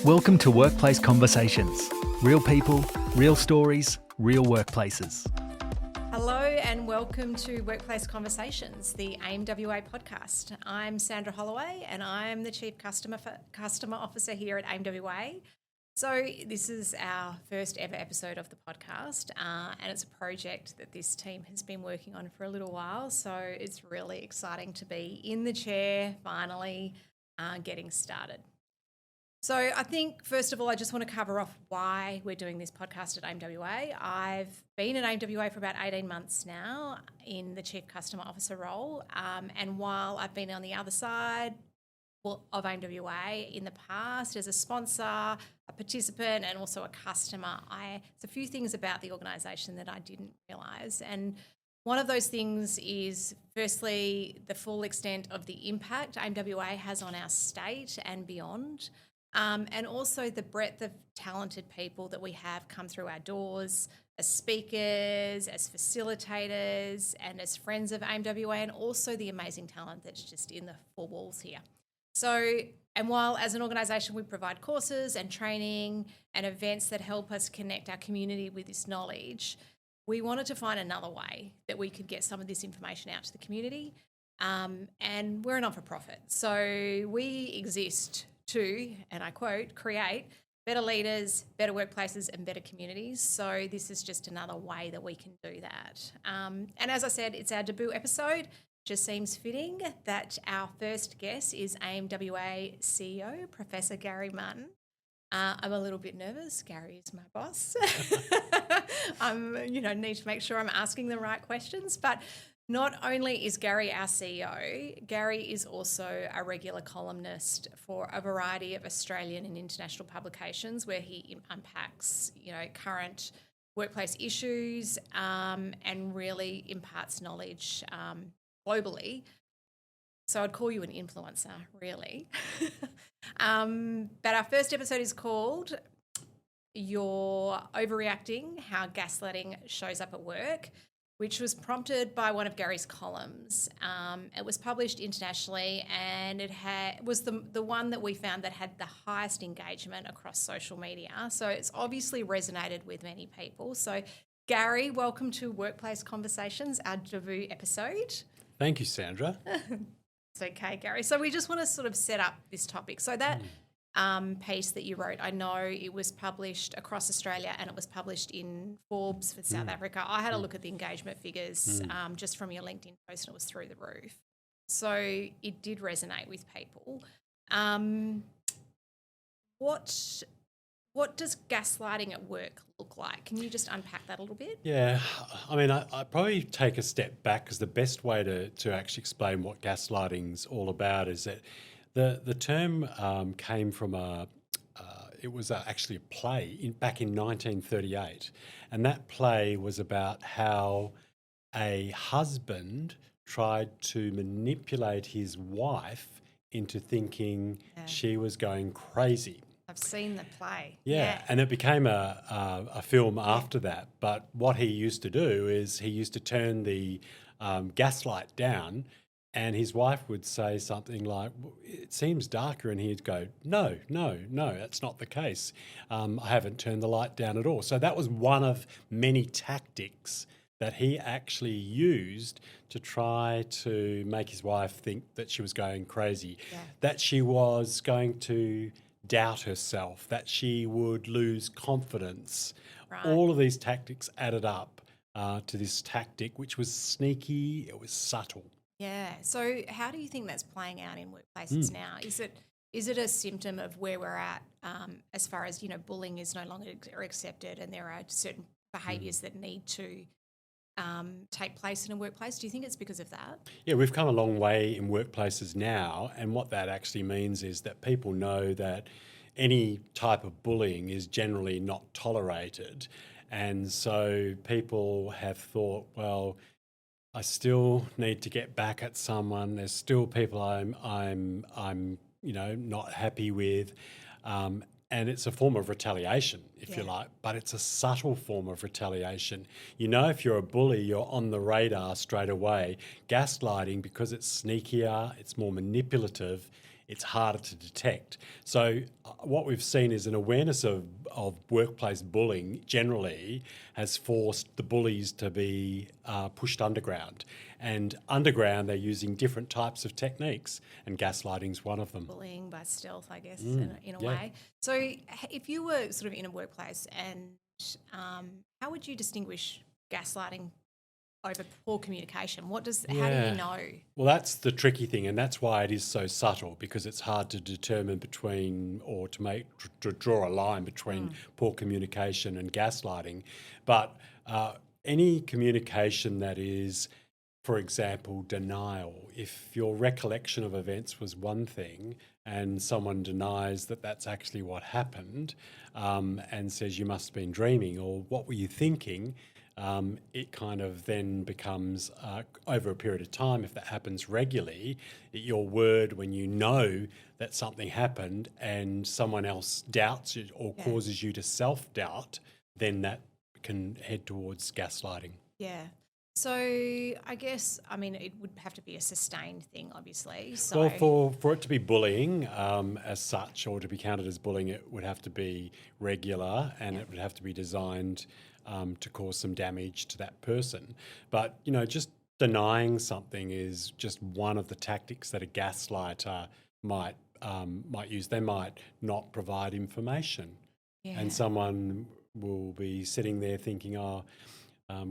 Welcome to Workplace Conversations. Real people, real stories, real workplaces. Hello and welcome to Workplace Conversations, the AIMWA podcast. I'm Sandra Holloway and I'm the Chief Customer Officer here at AIMWA. So this is our first ever episode of the podcast and it's a project that this team has been working on for a little while. So it's really exciting to be in the chair, finally getting started. So I think, first of all, I just want to cover off why we're doing this podcast at AIMWA. I've been at AIMWA for about 18 months now in the Chief Customer Officer role. And while I've been on the other side of AIMWA in the past as a sponsor, a participant and also a customer, there's a few things about the organisation that I didn't realise. And one of those things is, firstly, the full extent of the impact AIMWA has on our state and beyond. And also the breadth of talented people that we have come through our doors as speakers, as facilitators, and as friends of AIMWA, and also the amazing talent that's just in the four walls here. So, and while as an organisation we provide courses and training and events that help us connect our community with this knowledge, we wanted to find another way that we could get some of this information out to the community. And we're a not-for-profit, so we exist to, and I quote, create better leaders, better workplaces and better communities. So this is just another way that we can do that. And as I said, it's our debut episode. Just seems fitting that our first guest is AIMWA CEO, Professor Gary Martin. I'm a little bit nervous. Gary is my boss. Need to make sure I'm asking the right questions, but not only is Gary our CEO, Gary is also a regular columnist for a variety of Australian and international publications where he unpacks, current workplace issues and really imparts knowledge globally. So I'd call you an influencer, really. But our first episode is called You're Overreacting, How Gaslighting Shows Up at Work, which was prompted by one of Gary's columns. It was published internationally and it was the one that we found that had the highest engagement across social media. So it's obviously resonated with many people. So Gary, welcome to Workplace Conversations, our debut episode. Thank you, Sandra. It's okay, Gary. So we just want to sort of set up this topic. So that piece that you wrote, I know it was published across Australia and it was published in Forbes for South Africa. I had a look at the engagement figures just from your LinkedIn post and it was through the roof. So it did resonate with people. What does gaslighting at work look like? Can you just unpack that a little bit? Yeah, I mean, I probably take a step back because the best way to actually explain what gaslighting's all about is that the term came from it was actually a play back in 1938, and that play was about how a husband tried to manipulate his wife into thinking she was going crazy. I've seen the play. Yeah, and it became a film after that. But what he used to do is he used to turn the gaslight down, and his wife would say something like, "It seems darker," and he'd go, No, that's not the case. I haven't turned the light down at all." So that was one of many tactics that he actually used to try to make his wife think that she was going crazy, that she was going to doubt herself, that she would lose confidence. Right. All of these tactics added up to this tactic, which was sneaky, it was subtle. Yeah. So how do you think that's playing out in workplaces now? Is it a symptom of where we're at as far as, bullying is no longer accepted and there are certain behaviours that need to take place in a workplace? Do you think it's because of that? Yeah, we've come a long way in workplaces now, and what that actually means is that people know that any type of bullying is generally not tolerated, and so people have thought, well, I still need to get back at someone. There's still people I'm not happy with, and it's a form of retaliation, if you like, but it's a subtle form of retaliation. If you're a bully, you're on the radar straight away. Gaslighting, because it's sneakier, it's more manipulative, it's harder to detect. So what we've seen is an awareness of workplace bullying generally has forced the bullies to be pushed underground. And underground, they're using different types of techniques, and gaslighting's one of them. Bullying by stealth, I guess, in a yeah. way. So if you were sort of in a workplace and how would you distinguish gaslighting over poor communication? How do you know? Well, that's the tricky thing, and that's why it is so subtle, because it's hard to determine between, or to draw a line between poor communication and gaslighting. But any communication that is, for example, denial. If your recollection of events was one thing and someone denies that that's actually what happened, and says you must have been dreaming, or what were you thinking, it kind of then becomes, over a period of time, if that happens regularly, your word when you know that something happened and someone else doubts it or causes you to self-doubt, then that can head towards gaslighting. Yeah. So I guess, I mean, it would have to be a sustained thing, obviously. So Well, for it to be bullying as such, or to be counted as bullying, it would have to be regular, and it would have to be designed to cause some damage to that person. But, just denying something is just one of the tactics that a gaslighter might use. They might not provide information, and someone will be sitting there thinking,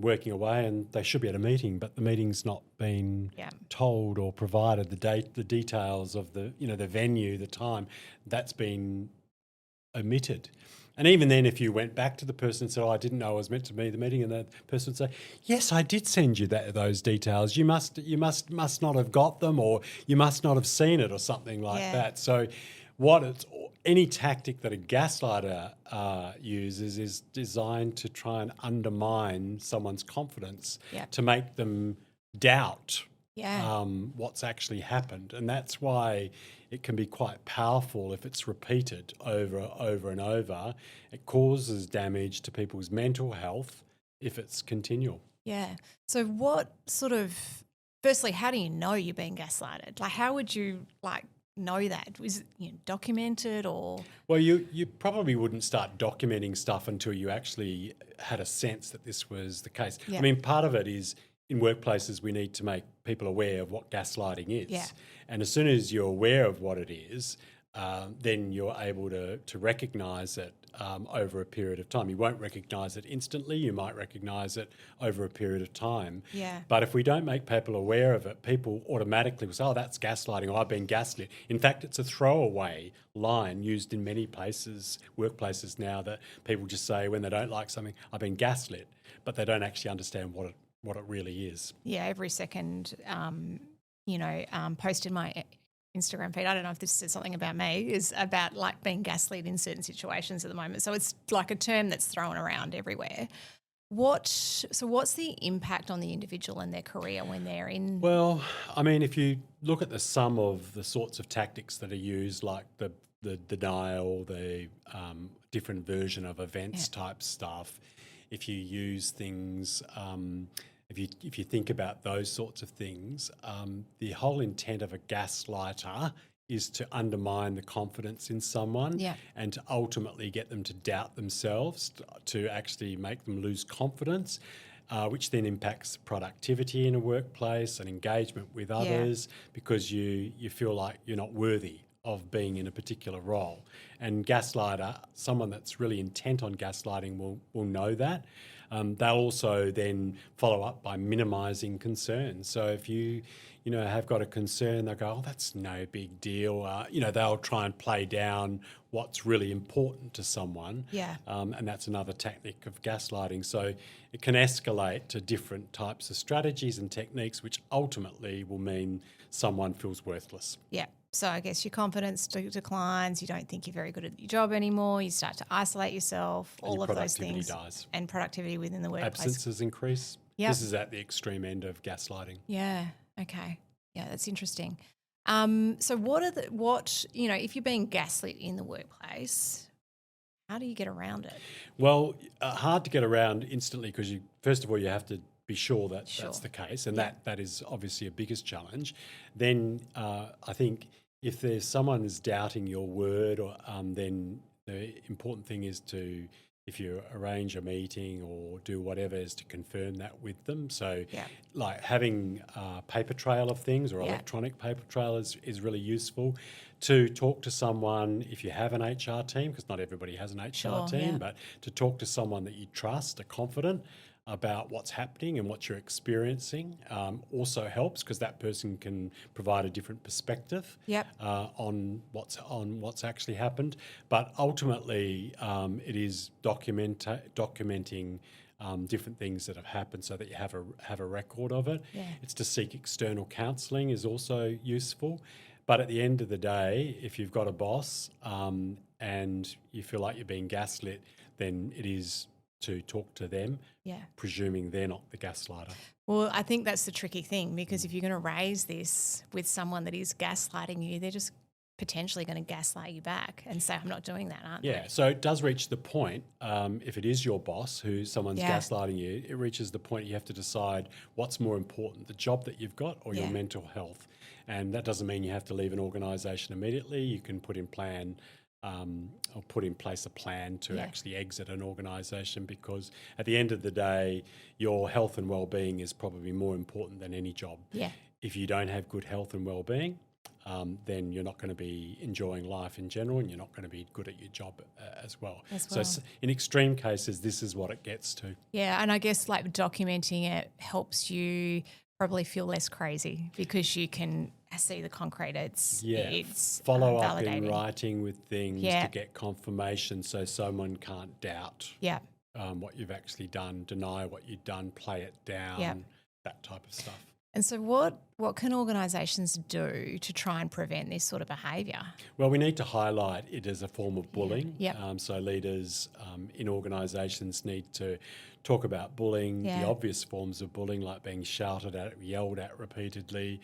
working away, and they should be at a meeting, but the meeting's not been told or provided the details of the venue, the time. That's been omitted. And even then, if you went back to the person and said, I didn't know I was meant to be at the meeting, and the person would say, yes, I did send you those details. You must not have got them, or you must not have seen it, or something like that. So any tactic that a gaslighter uses is designed to try and undermine someone's confidence, to make them doubt what's actually happened. And that's why it can be quite powerful if it's repeated over and over. It causes damage to people's mental health if it's continual. Yeah. So what firstly, how do you know you're being gaslighted? Like, how would you know that? Was it documented, or? Well, you probably wouldn't start documenting stuff until you actually had a sense that this was the case. Yeah. I mean, part of it is, in workplaces, we need to make people aware of what gaslighting is. Yeah. And as soon as you're aware of what it is, then you're able to recognise it over a period of time. You won't recognise it instantly. You might recognise it over a period of time. Yeah. But if we don't make people aware of it, people automatically will say, oh, that's gaslighting, or I've been gaslit. In fact, it's a throwaway line used in many places, workplaces now, that people just say when they don't like something, I've been gaslit, but they don't actually understand what it really is. Yeah, every second, post in my Instagram feed, I don't know if this says something about me, is about being gaslit in certain situations at the moment. So it's like a term that's thrown around everywhere. What's the impact on the individual and their career when they're in? Well, I mean, if you look at the sum of the sorts of tactics that are used, like the denial, the different version of events type stuff, if you use things, if you think about those sorts of things, the whole intent of a gaslighter is to undermine the confidence in someone and to ultimately get them to doubt themselves, to actually make them lose confidence, which then impacts productivity in a workplace and engagement with others, because you feel like you're not worthy of being in a particular role. And gaslighter, someone that's really intent on gaslighting will know that. They'll also then follow up by minimising concerns. So if you have got a concern, they'll go, oh, that's no big deal. They'll try and play down what's really important to someone. Yeah. And that's another tactic of gaslighting. So it can escalate to different types of strategies and techniques, which ultimately will mean someone feels worthless. Yeah. So I guess your confidence declines. You don't think you're very good at your job anymore. You start to isolate yourself. And all your of those things. dies. And productivity within the workplace. Absences increase. Yep. This is at the extreme end of gaslighting. Yeah. Okay. Yeah, that's interesting. So if you're being gaslit in the workplace, how do you get around it? Well, hard to get around instantly, because first of all, you have to be sure that that's the case, and that is obviously a biggest challenge. Then I think if there's someone is doubting your word, or then the important thing is to, if you arrange a meeting or do whatever, is to confirm that with them. So Yeah. like having a paper trail of things or Yeah. electronic paper trail is really useful. To talk to someone, if you have an HR team, because not everybody has an HR Sure, team, yeah. but to talk to someone that you trust, are confident about what's happening and what you're experiencing, also helps, because that person can provide a different perspective Yep. on what's actually happened. But ultimately, it is documenting different things that have happened so that you have a record of it. Yeah. It's to seek external counselling is also useful. But at the end of the day, if you've got a boss and you feel like you're being gaslit, then it is to talk to them, Yeah. presuming they're not the gaslighter. Well, I think that's the tricky thing, because if you're going to raise this with someone that is gaslighting you, they're just potentially going to gaslight you back and say, I'm not doing that, aren't Yeah, they? so it does reach the point, if it is your boss who someone's Yeah. gaslighting you, it reaches the point you have to decide what's more important, the job that you've got or your Yeah. mental health. And that doesn't mean you have to leave an organisation immediately. You can put in place a plan to Yeah. actually exit an organisation, because at the end of the day, your health and well-being is probably more important than any job. Yeah. If you don't have good health and well-being, then you're not going to be enjoying life in general, and you're not going to be good at your job as well. So in extreme cases, this is what it gets to. Yeah, and I guess like documenting it helps you probably feel less crazy, because you can see the concrete. It's Follow up in validating. writing with things Yeah. to get confirmation, so someone can't doubt Yeah. what you've actually done, deny what you've done, play it down, Yeah. that type of stuff. And so what can organisations do to try and prevent this sort of behaviour? Well, we need to highlight it as a form of bullying. Yep. So leaders in organisations need to talk about bullying, Yeah. the obvious forms of bullying, like being shouted at, yelled at repeatedly,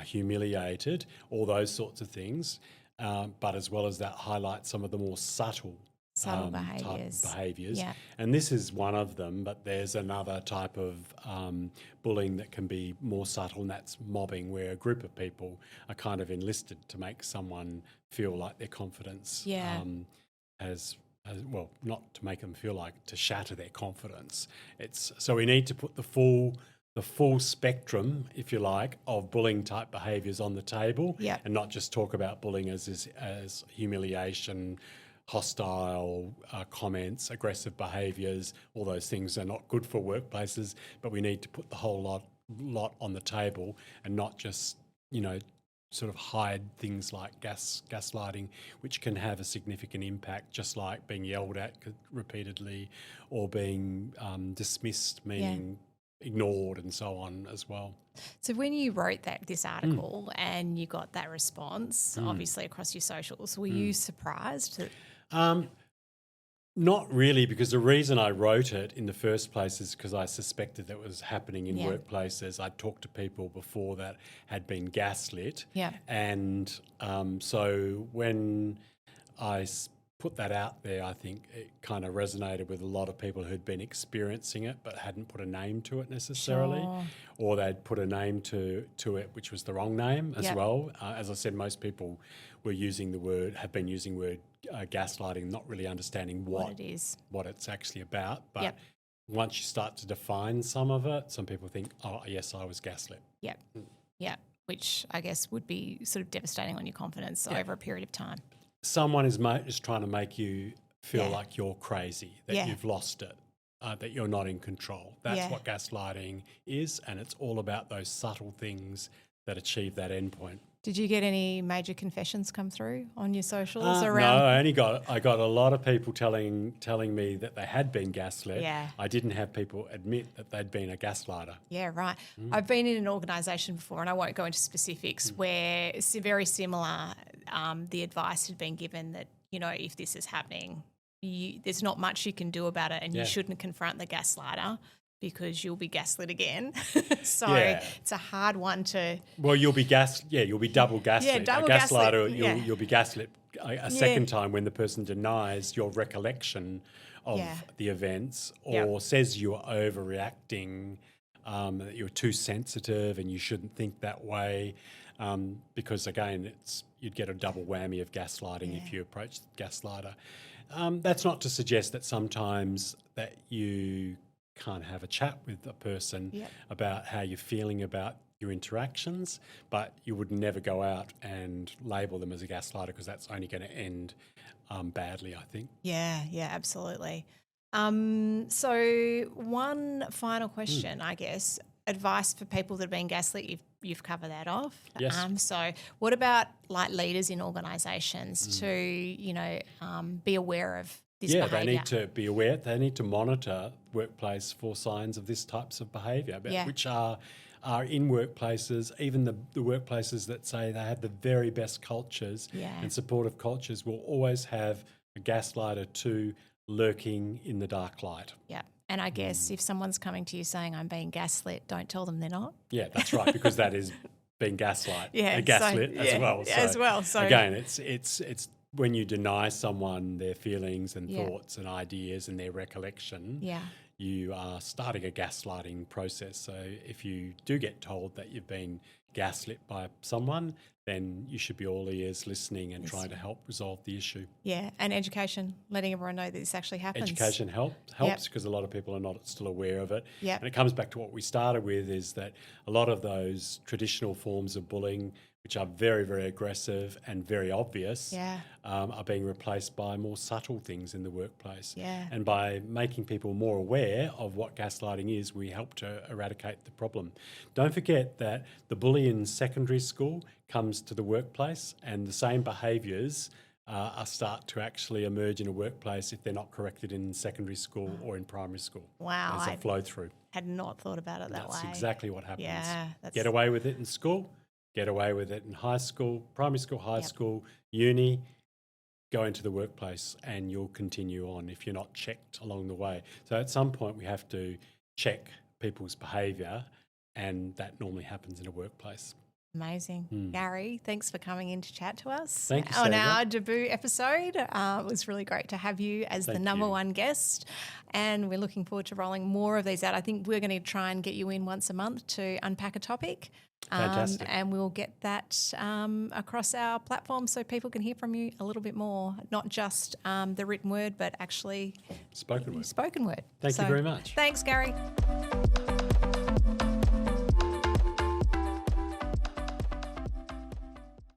humiliated, all those sorts of things. But as well as that, highlight some of the more subtle type behaviours. Yeah. And this is one of them, but there's another type of bullying that can be more subtle, and that's mobbing, where a group of people are kind of enlisted to make someone feel like their confidence has well, not to make them feel like, to shatter their confidence. So we need to put the full spectrum, if you like, of bullying type behaviours on the table, Yeah. and not just talk about bullying as humiliation, hostile comments, aggressive behaviours. All those things are not good for workplaces, but we need to put the whole lot on the table, and not just, sort of hide things like gaslighting, which can have a significant impact, just like being yelled at repeatedly, or being dismissed, meaning ignored, and so on as well. So when you wrote this article and you got that response, obviously across your socials, were you surprised that Not really, because the reason I wrote it in the first place is because I suspected that was happening in workplaces. I'd talked to people before that had been gaslit. Yeah. And so when I put that out there, I think it kind of resonated with a lot of people who'd been experiencing it but hadn't put a name to it necessarily. Sure. Or they'd put a name to it which was the wrong name as Yep. well. As I said, most people have been using the word gaslighting, not really understanding what it is, what it's actually about. But Yep. once you start to define some of it, some people think, oh, yes, I was gaslit. Yeah. Yeah. Which I guess would be sort of devastating on your confidence over a period of time. Someone is trying to make you feel Yeah. like you're crazy, that Yeah. you've lost it, that you're not in control. That's what gaslighting is, and it's all about those subtle things that achieve that endpoint. Did you get any major confessions come through on your socials No, around? I got a lot of people telling me that they had been gaslit. Yeah. I didn't have people admit that they'd been a gaslighter. Yeah, right. I've been in an organisation before, and I won't go into specifics, where it's very similar. The advice had been given that, if this is happening, there's not much you can do about it, and you shouldn't confront the gaslighter because you'll be gaslit again. So it's a hard one to... Well, you'll be double gaslit. Yeah, double a gaslighter, gaslit, you'll be gaslit a second time when the person denies your recollection of the events, or says you're overreacting, that you're too sensitive and you shouldn't think that way, because again, you'd get a double whammy of gaslighting if you approach the gaslighter. That's not to suggest that sometimes that you can't have a chat with a person about how you're feeling about your interactions, but you would never go out and label them as a gaslighter, because that's only going to end badly, I think. Yeah, absolutely. So one final question, I guess, advice for people that have been gaslit, you've covered that off. Yes. So what about like leaders in organisations to, be aware of this behaviour? They need to be aware. They need to monitor workplace for signs of this types of behaviour, which are in workplaces, even the workplaces that say they have the very best cultures and supportive cultures will always have a gaslighter too lurking in the dark light. Yeah. And I guess if someone's coming to you saying I'm being gaslit, don't tell them they're not. Yeah, that's right, because that is being gaslit as well. So again, it's when you deny someone their feelings and thoughts and ideas and their recollection, you are starting a gaslighting process. So if you do get told that you've been gaslit by someone, then you should be all ears, listening and trying to help resolve the issue. Yeah, and education, letting everyone know that this actually happens. Education helps because a lot of people are not still aware of it. Yep. And it comes back to what we started with, is that a lot of those traditional forms of bullying, which are very, very aggressive and very obvious, are being replaced by more subtle things in the workplace. Yeah. And by making people more aware of what gaslighting is, we help to eradicate the problem. Don't forget that the bully in secondary school comes to the workplace, and the same behaviours start to actually emerge in a workplace if they're not corrected in secondary school or in primary school. Wow. There's a flow through. Had not thought about it that way. That's exactly what happens. Yeah, get away with it in school, get away with it in high school, primary school, high school, uni, go into the workplace, and you'll continue on if you're not checked along the way. So at some point we have to check people's behaviour, and that normally happens in a workplace. Amazing. Gary, thanks for coming in to chat to us. Thank you, on Sandra. our debut episode. It was really great to have you as the number one guest, and we're looking forward to rolling more of these out. I think we're going to try and get you in once a month to unpack a topic. Fantastic. And we'll get that across our platform so people can hear from you a little bit more, not just the written word, but actually Spoken word. Spoken word. Thank you very much. Thanks, Gary.